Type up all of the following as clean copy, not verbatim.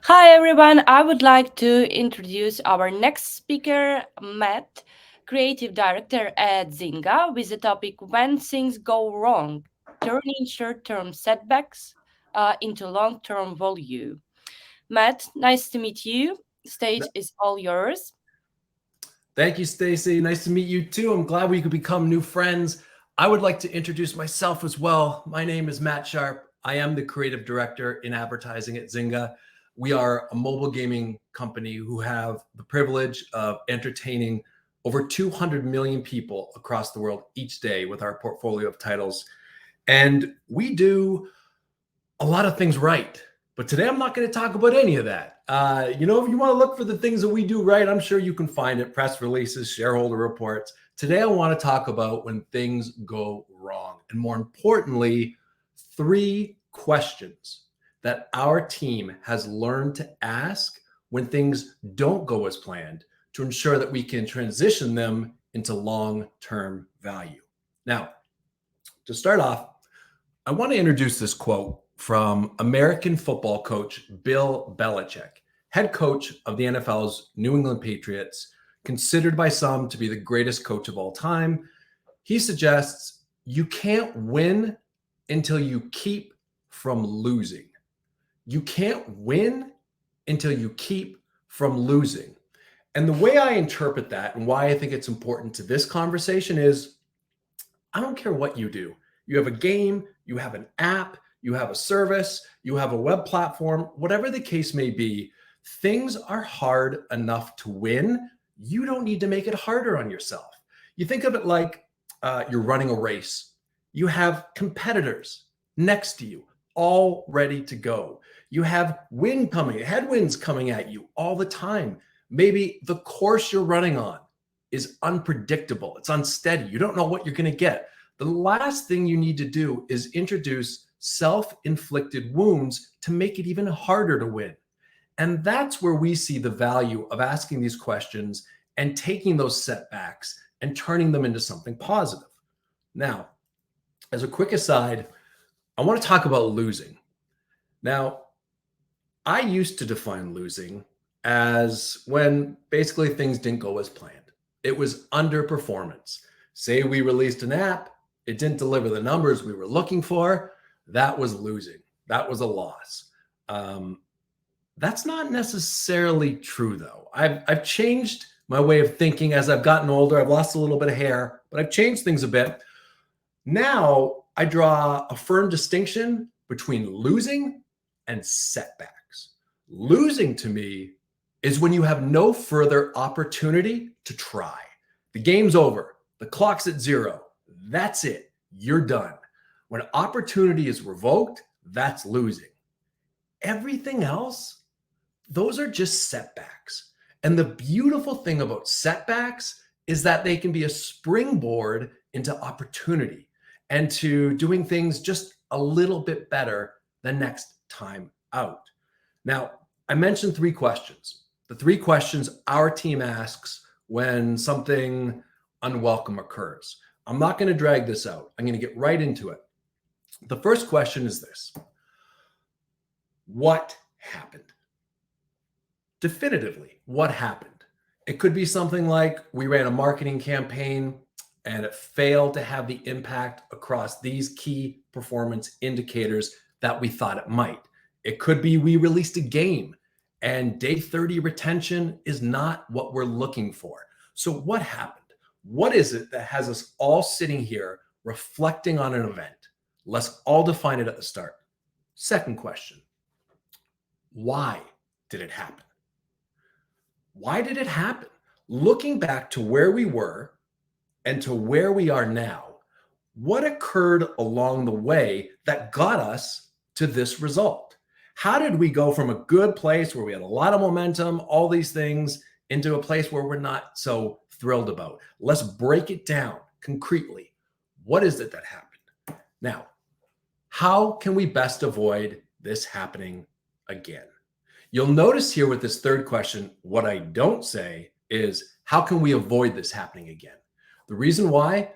Hi everyone, I would like to introduce our next speaker, Matt, creative director at Zynga, with the topic When Things Go Wrong, Turning Short-Term Setbacks into Long-Term Value. Matt, nice to meet you. Stage is all yours. Thank you, Stacy. Nice to meet you too. I'm glad we could become new friends. I would like to introduce myself as well. My name is Matt Sharpe. I am the creative director in advertising at Zynga. We are a mobile gaming company who have the privilege of entertaining over 200 million people across the world each day with our portfolio of titles. And we do a lot of things right. But today I'm not going to talk about any of that. If you want to look for the things that we do right, I'm sure you can find it: press releases, shareholder reports. Today I want to talk about when things go wrong. And more importantly, 3 questions that our team has learned to ask when things don't go as planned to ensure that we can transition them into long-term value. Now, to start off, I want to introduce this quote from American football coach Bill Belichick, head coach of the NFL's New England Patriots, considered by some to be the greatest coach of all time. He suggests you can't win until you keep from losing. You can't win until you keep from losing. And the way I interpret that and why I think it's important to this conversation is I don't care what you do. You have a game, you have an app, you have a service, you have a web platform, whatever the case may be, things are hard enough to win. You don't need to make it harder on yourself. You think of it like you're running a race. You have competitors next to you, all ready to go. You have headwinds coming at you all the time. Maybe the course you're running on is unpredictable. It's unsteady. You don't know what you're going to get. The last thing you need to do is introduce self-inflicted wounds to make it even harder to win. And that's where we see the value of asking these questions and taking those setbacks and turning them into something positive. Now, as a quick aside, I want to talk about losing. Now, I used to define losing as when basically things didn't go as planned. It was underperformance. Say we released an app, it didn't deliver the numbers we were looking for. That was losing. That was a loss. That's not necessarily true, though. I've changed my way of thinking as I've gotten older. I've lost a little bit of hair, but I've changed things a bit. Now I draw a firm distinction between losing and setbacks. Losing to me is when you have no further opportunity to try. The game's over. The clock's at 0. That's it. You're done. When opportunity is revoked, that's losing. Everything else, those are just setbacks. And the beautiful thing about setbacks is that they can be a springboard into opportunity and to doing things just a little bit better the next time out. Now, I mentioned 3 questions. The 3 questions our team asks when something unwelcome occurs. I'm not going to drag this out. I'm going to get right into it. The first question is this: what happened? Definitively, what happened? It could be something like we ran a marketing campaign and it failed to have the impact across these key performance indicators that we thought it might. It could be we released a game and day 30 retention is not what we're looking for. So what happened? What is it that has us all sitting here reflecting on an event? Let's all define it at the start. Second question: why did it happen? Why did it happen? Looking back to where we were and to where we are now, what occurred along the way that got us to this result? How did we go from a good place where we had a lot of momentum, all these things, into a place where we're not so thrilled about? Let's break it down concretely. What is it that happened? Now, how can we best avoid this happening again? You'll notice here with this third question, what I don't say is, how can we avoid this happening again? The reason why,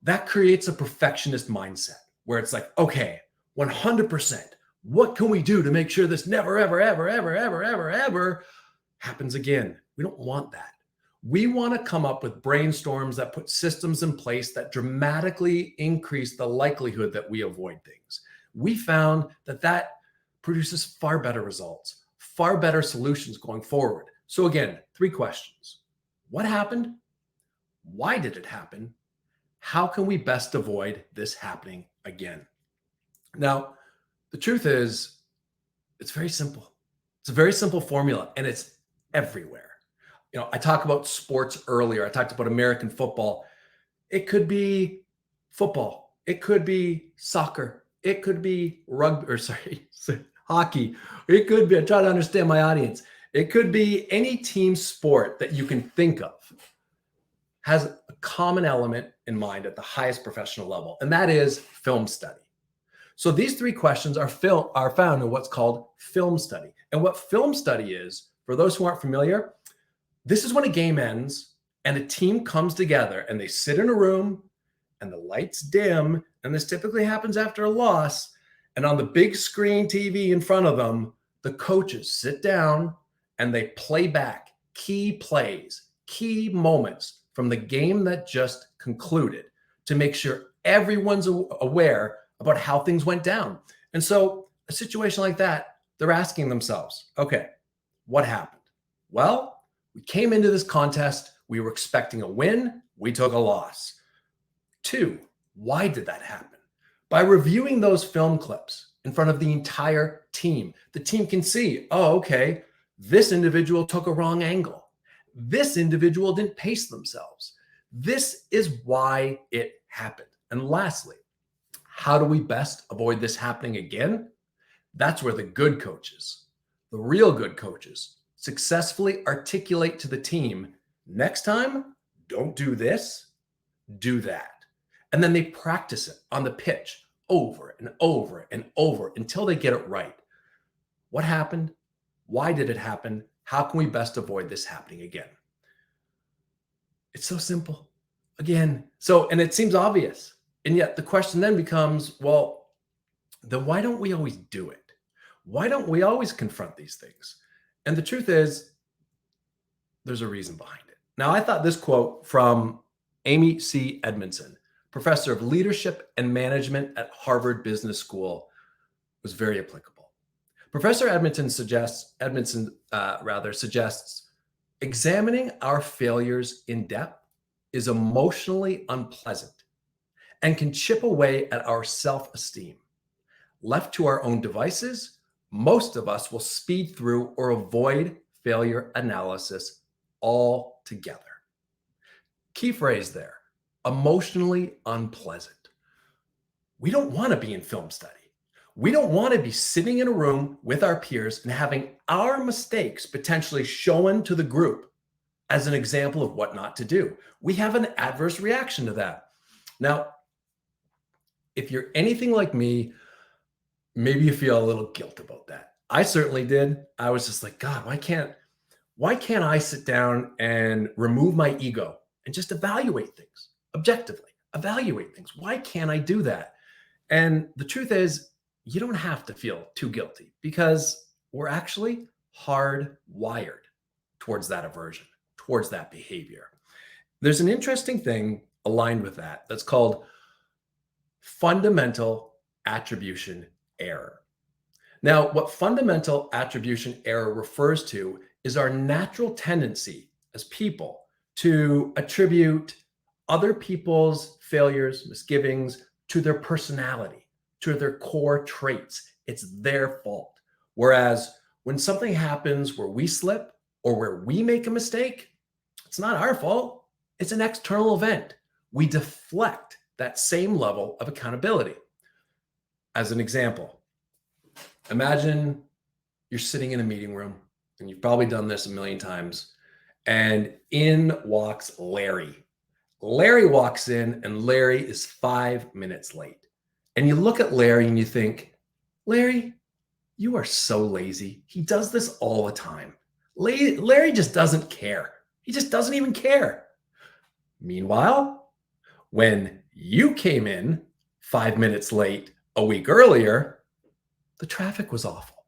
that creates a perfectionist mindset where it's like, okay, 100%, What can we do to make sure this never, ever, ever, ever, ever, ever, ever happens again? We don't want that. We want to come up with brainstorms that put systems in place that dramatically increase the likelihood that we avoid things. We found that that produces far better results, far better solutions going forward. So again, 3 questions. What happened? Why did it happen? How can we best avoid this happening again? Now, the truth is, it's very simple. It's a very simple formula, and it's everywhere. I talked about sports earlier. I talked about American football. It could be football. It could be soccer. It could be rugby, or sorry, hockey. It could be, I try to understand my audience. It could be any team sport that you can think of has a common element in mind at the highest professional level, and that is film study. So these 3 questions are found in what's called film study. And what film study is, for those who aren't familiar, this is when a game ends and a team comes together and they sit in a room and the lights dim. And this typically happens after a loss. And on the big screen TV in front of them, the coaches sit down and they play back key plays, key moments from the game that just concluded to make sure everyone's aware about how things went down. And so a situation like that, they're asking themselves, okay, what happened? Well, we came into this contest, we were expecting a win, we took a loss. 2, why did that happen? By reviewing those film clips in front of the entire team, the team can see, oh, okay, this individual took a wrong angle. This individual didn't pace themselves. This is why it happened. And lastly, how do we best avoid this happening again? That's where the good coaches, the real good coaches, successfully articulate to the team, next time, don't do this, do that. And then they practice it on the pitch over and over and over until they get it right. What happened? Why did it happen? How can we best avoid this happening again? It's so simple. Again, and it seems obvious. And yet the question then becomes, well, then why don't we always do it? Why don't we always confront these things? And the truth is, there's a reason behind it. Now, I thought this quote from Amy C. Edmondson, professor of leadership and management at Harvard Business School, was very applicable. Professor Edmondson suggests examining our failures in depth is emotionally unpleasant and can chip away at our self-esteem. Left to our own devices, most of us will speed through or avoid failure analysis altogether. Key phrase there, emotionally unpleasant. We don't want to be in film study. We don't want to be sitting in a room with our peers and having our mistakes potentially shown to the group as an example of what not to do. We have an adverse reaction to that. Now, if you're anything like me, maybe you feel a little guilt about that. I certainly did. I was just like, God, why can't I sit down and remove my ego and just evaluate things objectively, evaluate things? Why can't I do that? And the truth is, you don't have to feel too guilty because we're actually hardwired towards that aversion, towards that behavior. There's an interesting thing aligned with that that's called fundamental attribution error. Now, what fundamental attribution error refers to is our natural tendency as people to attribute other people's failures, misgivings to their personality, to their core traits. It's their fault. Whereas when something happens where we slip or where we make a mistake, it's not our fault. It's an external event. We deflect that same level of accountability. As an example, imagine you're sitting in a meeting room, and you've probably done this a million times, and in walks Larry. Larry walks in, and Larry is 5 minutes late. And you look at Larry and you think, Larry, you are so lazy. He does this all the time. Larry just doesn't care. He just doesn't even care. Meanwhile, when you came in 5 minutes late a week earlier, The traffic was awful.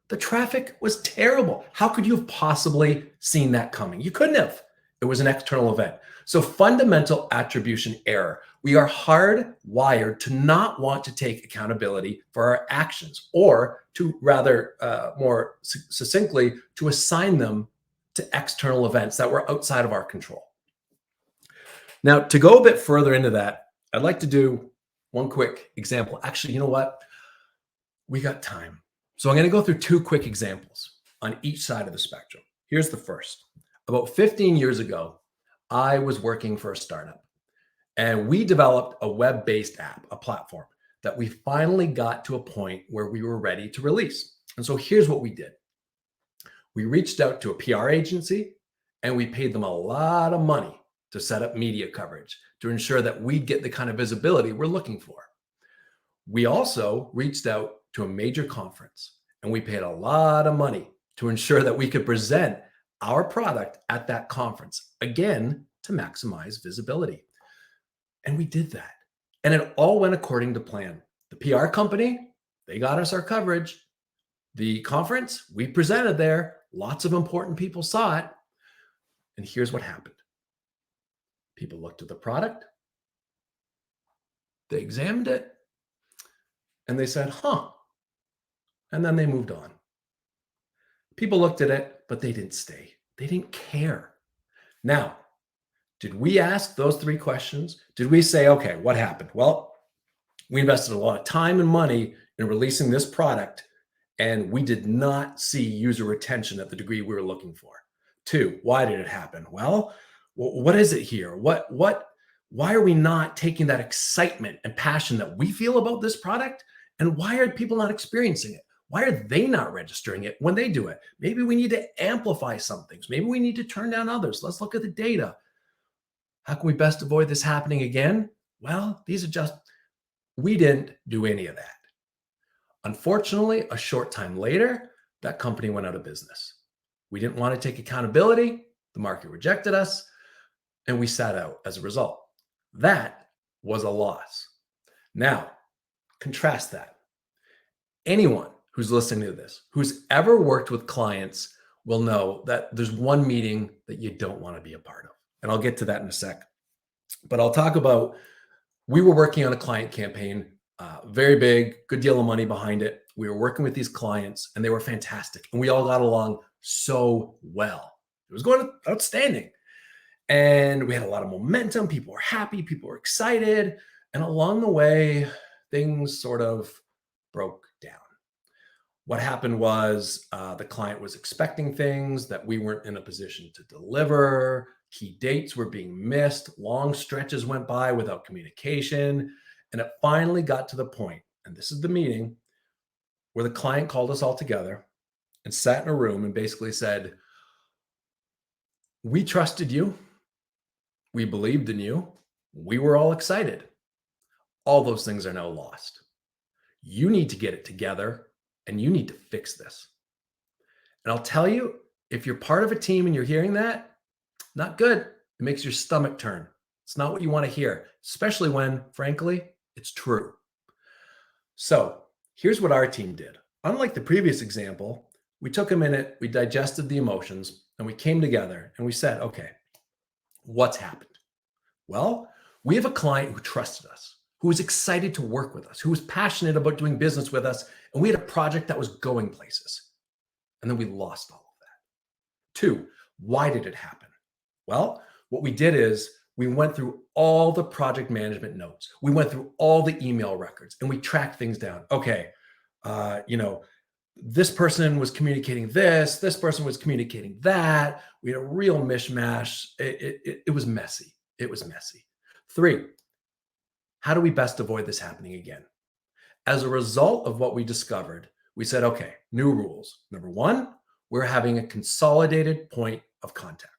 The traffic was terrible. How could you have possibly seen that coming? You couldn't have. It was an external event. So, fundamental attribution error. We are hardwired to not want to take accountability for our actions, or to rather more succinctly, to assign them to external events that were outside of our control. Now, to go a bit further into that, I'd like to do one quick example. Actually, you know what? We got time. So I'm going to go through two quick examples on each side of the spectrum. Here's the first. About 15 years ago, I was working for a startup, and we developed a web-based app, a platform that we finally got to a point where we were ready to release. And so here's what we did. We reached out to a PR agency, and we paid them a lot of money to set up media coverage to ensure that we'd get the kind of visibility we're looking for. We also reached out to a major conference, and we paid a lot of money to ensure that we could present our product at that conference, again, to maximize visibility. And we did that. And it all went according to plan. The PR company, they got us our coverage. The conference, we presented there. Lots of important people saw it. And here's what happened. People looked at the product, they examined it, and they said, huh. And then they moved on. People looked at it, but they didn't stay. They didn't care. Now, did we ask those three questions? Did we say, okay, what happened? Well, we invested a lot of time and money in releasing this product, and we did not see user retention at the degree we were looking for. Two, why did it happen? Well, what is it here? Why are we not taking that excitement and passion that we feel about this product? And why are people not experiencing it? Why are they not registering it when they do it? Maybe we need to amplify some things. Maybe we need to turn down others. Let's look at the data. How can we best avoid this happening again? Well, we didn't do any of that. Unfortunately, a short time later, that company went out of business. We didn't want to take accountability. The market rejected us, and we sat out as a result. That was a loss. Now, contrast that. Anyone who's listening to this, who's ever worked with clients, will know that there's one meeting that you don't want to be a part of. And I'll get to that in a sec. But I'll talk about, we were working on a client campaign, very big, good deal of money behind it. We were working with these clients, and they were fantastic. And we all got along so well. It was going outstanding. And we had a lot of momentum. People were happy. People were excited. And along the way, things sort of broke down. What happened was the client was expecting things that we weren't in a position to deliver. Key dates were being missed. Long stretches went by without communication. And it finally got to the point, and this is the meeting, where the client called us all together and sat in a room and basically said, we trusted you. We believed in you. We were all excited. All those things are now lost. You need to get it together, and you need to fix this. And I'll tell you, if you're part of a team and you're hearing that, not good. It makes your stomach turn. It's not what you want to hear, especially when, frankly, it's true. So here's what our team did. Unlike the previous example, we took a minute, we digested the emotions, and we came together and we said, okay, what's happened? Well, we have a client who trusted us, who was excited to work with us, who was passionate about doing business with us, and we had a project that was going places. And then we lost all of that. Two, why did it happen? Well, what we did is we went through all the project management notes. We went through all the email records, and we tracked things down. Okay, this person was communicating this person was communicating that. We had a real mishmash. It was messy. It was messy. Three, how do we best avoid this happening again? As a result of what we discovered, we said, okay, new rules. Number one, we're having a consolidated point of contact.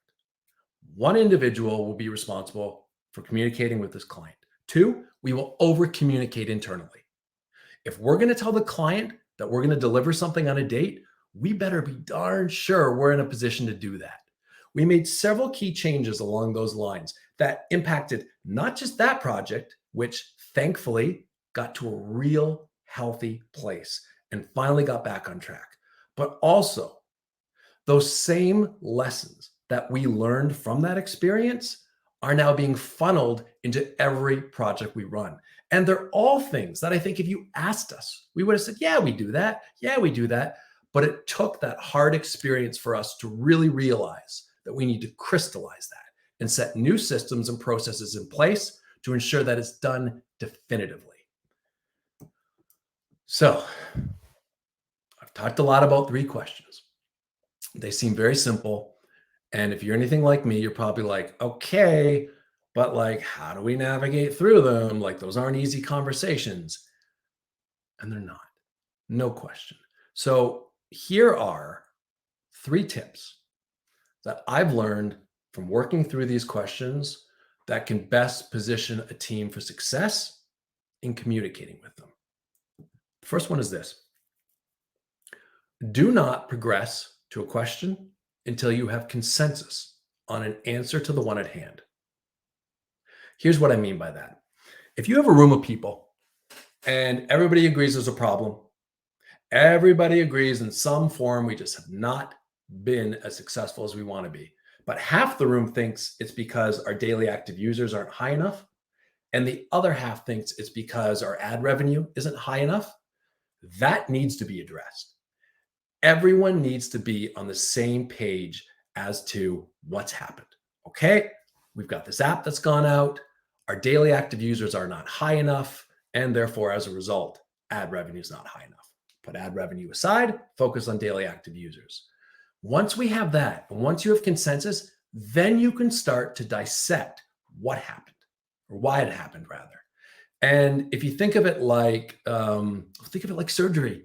One individual will be responsible for communicating with this client. Two, we will over communicate internally. If we're going to tell the client that we're going to deliver something on a date, we better be darn sure we're in a position to do that. We made several key changes along those lines that impacted not just that project, which thankfully got to a real healthy place. and finally got back on track. But also, those same lessons that we learned from that experience are now being funneled into every project we run. And they're all things that I think if you asked us, we would have said, yeah, we do that. Yeah, we do that. But it took that hard experience for us to really realize that we need to crystallize that and set new systems and processes in place to ensure that it's done definitively. So I've talked a lot about 3 questions. They seem very simple. And if you're anything like me, you're probably like, okay, but like, how do we navigate through them? Like, those aren't easy conversations. And they're not, no question. So here are 3 tips that I've learned from working through these questions that can best position a team for success in communicating with them. The first one is this: do not progress to a question until you have consensus on an answer to the one at hand. Here's what I mean by that. If you have a room of people and everybody agrees there's a problem, everybody agrees in some form we just have not been as successful as we want to be, but half the room thinks it's because our daily active users aren't high enough, and the other half thinks it's because our ad revenue isn't high enough, that needs to be addressed. Everyone needs to be on the same page as to what's happened. Okay, we've got this app that's gone out. Our daily active users are not high enough, and therefore, as a result, ad revenue is not high enough. Put ad revenue aside, focus on daily active users. Once we have that, and once you have consensus, then you can start to dissect what happened, or why it happened, rather. And if you think of it like surgery,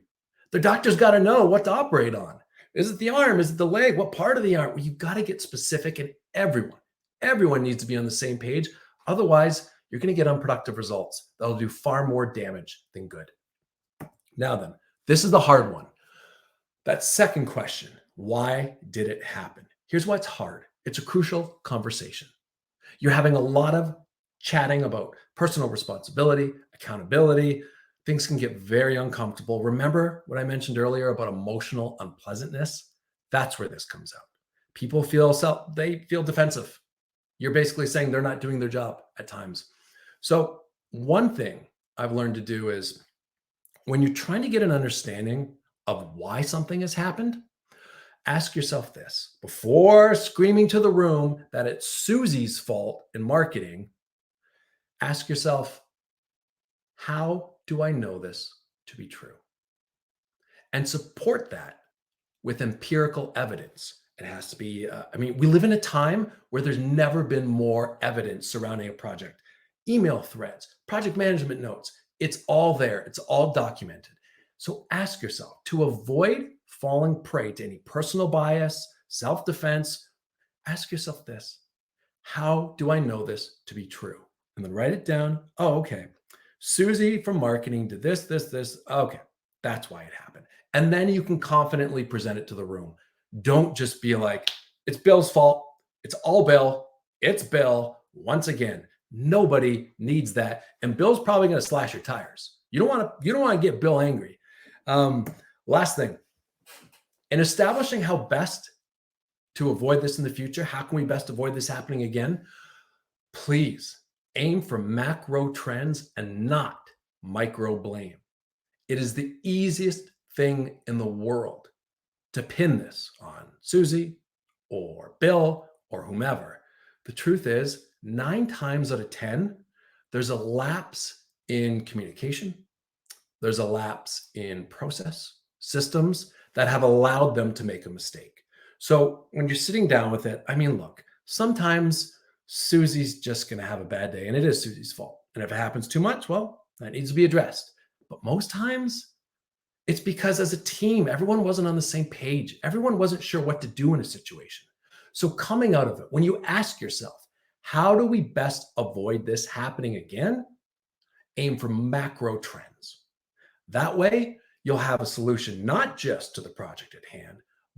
the doctor's got to know what to operate on. Is it the arm? Is it the leg? What part of the arm? Well, you've got to get specific, and everyone needs to be on the same page. Otherwise, you're going to get unproductive results that'll do far more damage than good. Now then, this is the hard one. That second question, why did it happen? Here's why it's hard. It's a crucial conversation. You're having a lot of chatting about personal responsibility, accountability. Things can get very uncomfortable. Remember what I mentioned earlier about emotional unpleasantness? That's where this comes out. People feel defensive. You're basically saying they're not doing their job at times. So one thing I've learned to do is when you're trying to get an understanding of why something has happened, ask yourself this. Before screaming to the room that it's Susie's fault in marketing, ask yourself, how do I know this to be true? And support that with empirical evidence. It has to be, we live in a time where there's never been more evidence surrounding a project. Email threads, project management notes, it's all there. It's all documented. So ask yourself, to avoid falling prey to any personal bias, self-defense, ask yourself this: how do I know this to be true? And then write it down. Oh, okay. Susie from marketing did this. Okay, that's why it happened. And then you can confidently present it to the room. Don't just be like, it's Bill's fault. It's all Bill. It's Bill. Once again, nobody needs that. And Bill's probably going to slash your tires. You don't want to get Bill angry. Last thing, in establishing how best to avoid this in the future, how can we best avoid this happening again? Please aim for macro trends and not micro blame. It is the easiest thing in the world to pin this on Susie or Bill or whomever. The truth is, 9 times out of 10, there's a lapse in communication. There's a lapse in process systems that have allowed them to make a mistake. So when you're sitting down with it, look, sometimes Susie's just going to have a bad day, and it is Susie's fault. And if it happens too much, well, that needs to be addressed. But most times, it's because as a team, everyone wasn't on the same page. Everyone wasn't sure what to do in a situation. So coming out of it, when you ask yourself, how do we best avoid this happening again? Aim for macro trends. That way, you'll have a solution not just to the project at hand,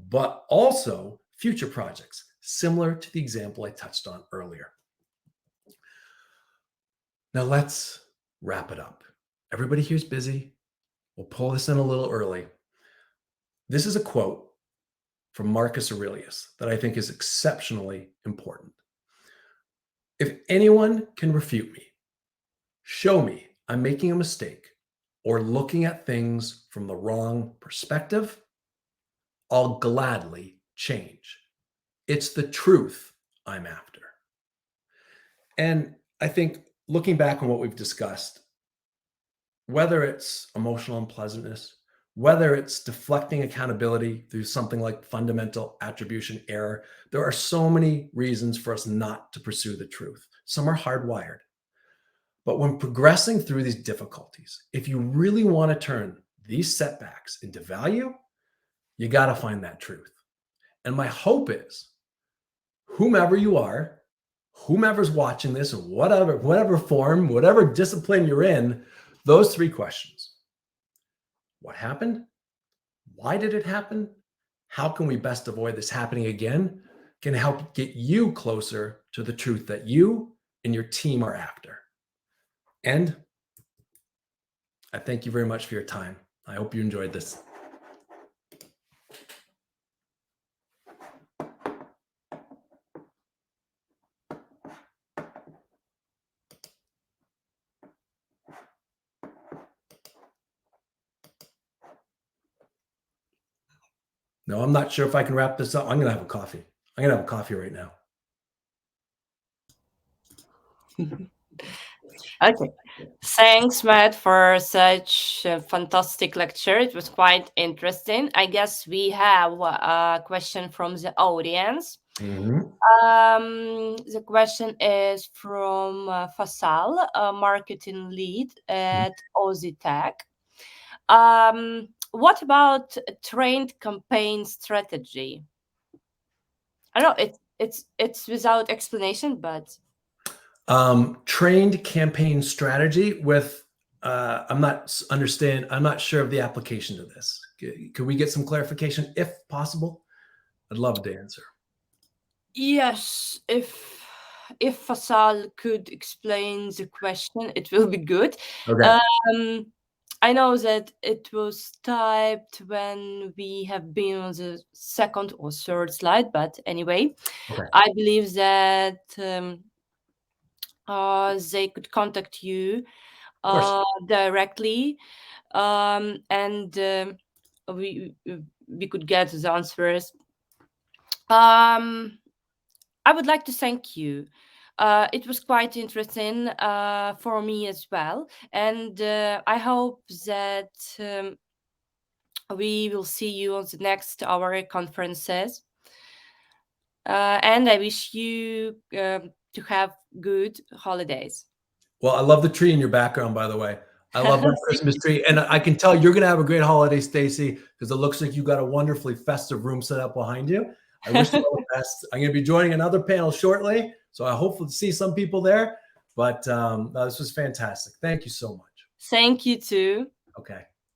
but also future projects, similar to the example I touched on earlier. Now let's wrap it up. Everybody here's busy. We'll pull this in a little early. This is a quote from Marcus Aurelius that I think is exceptionally important. If anyone can refute me, show me I'm making a mistake or looking at things from the wrong perspective, I'll gladly change. It's the truth I'm after. And I think looking back on what we've discussed, whether it's emotional unpleasantness, whether it's deflecting accountability through something like fundamental attribution error, there are so many reasons for us not to pursue the truth. Some are hardwired. But when progressing through these difficulties, if you really want to turn these setbacks into value, you got to find that truth. And my hope is whomever you are, whomever's watching this, in whatever form, whatever discipline you're in, those three questions. What happened? Why did it happen? How can we best avoid this happening again? Can help get you closer to the truth that you and your team are after. And I thank you very much for your time. I hope you enjoyed this. No, I'm not sure if I can wrap this up. I'm going to have a coffee. I'm going to have a coffee right now. Okay. Thanks, Matt, for such a fantastic lecture. It was quite interesting. I guess we have a question from the audience. The question is from Fasal, a marketing lead at Aussie Tech. What about trained campaign strategy? I don't know, it's without explanation, but trained campaign strategy with I'm not sure of the application to this. Could we get some clarification if possible? I'd love to answer. Yes, if Fasal could explain the question, it will be good. Okay. I know that it was typed when we have been on the second or third slide, but anyway, Okay. I believe that they could contact you directly, and we could get the answers. I would like to thank you. It was quite interesting for me as well, and I hope that we will see you on the next our conferences. And I wish you to have good holidays. Well, I love the tree in your background, by the way. I love that Christmas tree. And I can tell you're going to have a great holiday, Stacy, because it looks like you got a wonderfully festive room set up behind you. I wish you all the best. I'm going to be joining another panel shortly, so I hope to see some people there. But this was fantastic. Thank you so much. Thank you too. Okay.